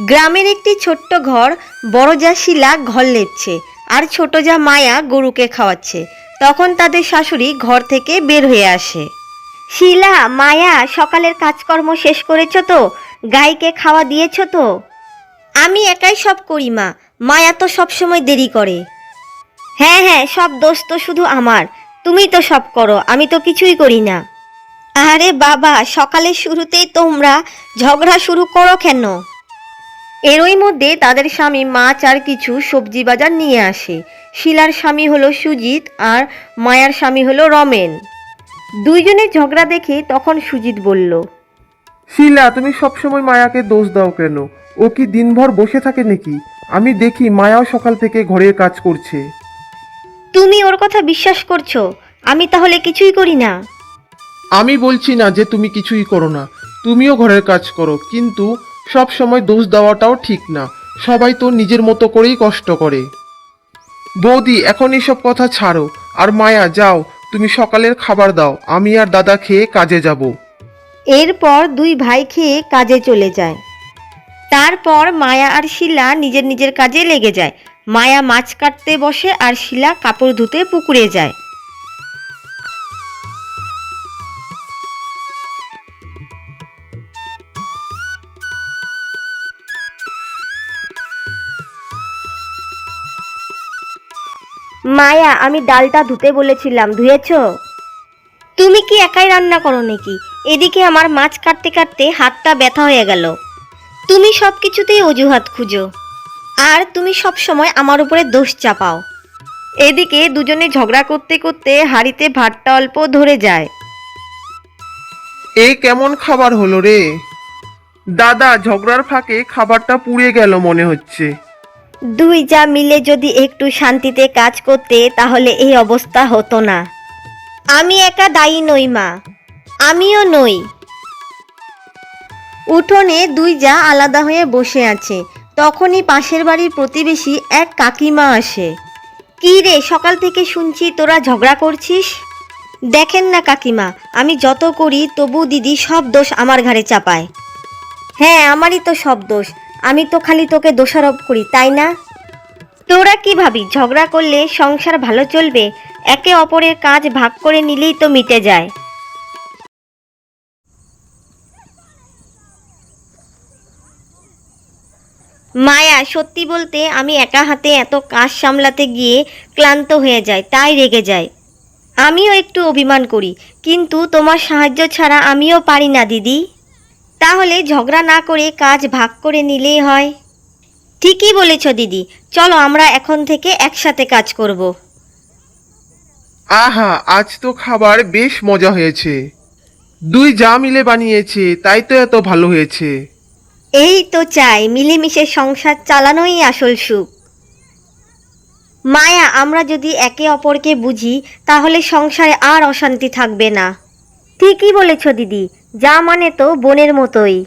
গ্রামের একটি ছোট্ট ঘর। বড় যা শিলা ঘর লেপছে আর ছোট যা মায়া গরুকে খাওয়াচ্ছে। তখন তাদের শাশুড়ি ঘর থেকে বের হয়ে আসে। শিলা, মায়া, সকালের কাজকর্ম শেষ করেছো তো? গাইকে খাওয়া দিয়েছো তো? আমি একাই সব করি মা, মায়া তো সব সময় দেরি করে। হ্যাঁ হ্যাঁ, সব দোষ তো শুধু আমার, তুমি তো সব করো, আমি তো কিছুই করি না। আরে বাবা, সকালের শুরুতেই তোমরা ঝগড়া শুরু করো কেন? এরই মধ্যে তাদের স্বামী মাছ আর কিছু সবজি বাজার নিয়ে আসে। শিলার স্বামী হলো সুজিত আর মায়ার স্বামী হলো রমেন। দুইজনের ঝগড়া দেখে তখন সুজিত বলল, শিলা, তুমি সবসময় মায়াকে দোষ দাও কেন? ও কি দিনভর বসে থাকে নাকি? আমি দেখি মায়াও সকাল থেকে ঘরের কাজ করছে। তুমি ওর কথা বিশ্বাস করছো? আমি তাহলে কিছুই করি না? আমি বলছি না যে তুমি কিছুই করো না, তুমিও ঘরের কাজ করো, কিন্তু সব সময় দোষ দেওয়াটাও ঠিক না। সবাই তো নিজের মতো করেই কষ্ট করে। বৌদি, এখন এসব কথা ছাড়ো। আর মায়া, যাও, তুমি সকালের খাবার দাও, আমি আর দাদা খেয়ে কাজে যাব। এরপর দুই ভাই খেয়ে কাজে চলে যায়। তারপর মায়া আর শিলা নিজের নিজের কাজে লেগে যায়। মায়া মাছ কাটতে বসে আর শিলা কাপড় ধুতে পুকুরে যায়। মায়া, আমি ডালটা ধুতে বলেছিলাম, ধুয়েছো? তুমি কি একাই রান্না করো নাকি? এদিকে আমার মাছ কাটতে কাটতে হাতটা ব্যথা হয়ে গেল। তুমি সব কিছুতেই অজুহাত খুঁজো, আর তুমি সব সময় আমার উপরে দোষ চাপাও। এদিকে দুজনে ঝগড়া করতে করতে হাঁড়িতে ভাতটা অল্প ধরে যায়। এ কেমন খাবার হলো রে? দাদা, ঝগড়ার ফাঁকে খাবারটা পুড়ে গেল মনে হচ্ছে। দুই যা মিলে যদি একটু শান্তিতে কাজ করতে তাহলে এই অবস্থা হতো না। আমি একা দায়ী নই মা, আমিও নই। উঠোনে দুই যা আলাদা হয়ে বসে আছে। তখনই পাশের বাড়ির প্রতিবেশী এক কাকিমা আসে। কি রে, সকাল থেকে শুনছি তোরা ঝগড়া করছিস? দেখেন না কাকিমা, আমি যত করি তবু দিদি সব দোষ আমার ঘাড়ে চাপায়। হ্যাঁ, আমারই তো সব দোষ, আমি তো খালি তোকে দোষারোপ করি, তাই না? তোরা কি ভাবি ঝগড়া করলে সংসার ভালো চলবে? একে অপরের কাজ ভাগ করে নিলেই তো মিটে যায়। মায়া, সত্যি বলতে আমি একা হাতে এত কাজ সামলাতে গিয়ে ক্লান্ত হয়ে যাই, তাই রেগে যাই। আমিও একটু অভিমান করি, কিন্তু তোমার সাহায্য ছাড়া আমিও পারি না দিদি। তাহলে ঝগড়া না করে কাজ ভাগ করে নিলেই হয়। ঠিকই বলেছ দিদি, চলো আমরা এখন থেকে একসাথে কাজ করব। আহা, আজ তো খাবার বেশ মজা হয়েছে। দুই যা মিলে বানিয়েছে, তাই তো এত ভালো হয়েছে। এই তো চাই, মিলেমিশে সংসার চালানোই আসল সুখ। মায়া, আমরা যদি একে অপরকে বুঝি তাহলে সংসারে আর অশান্তি থাকবে না। ঠিকই বলেছ দিদি, যা মানে তো বোনের মতোই।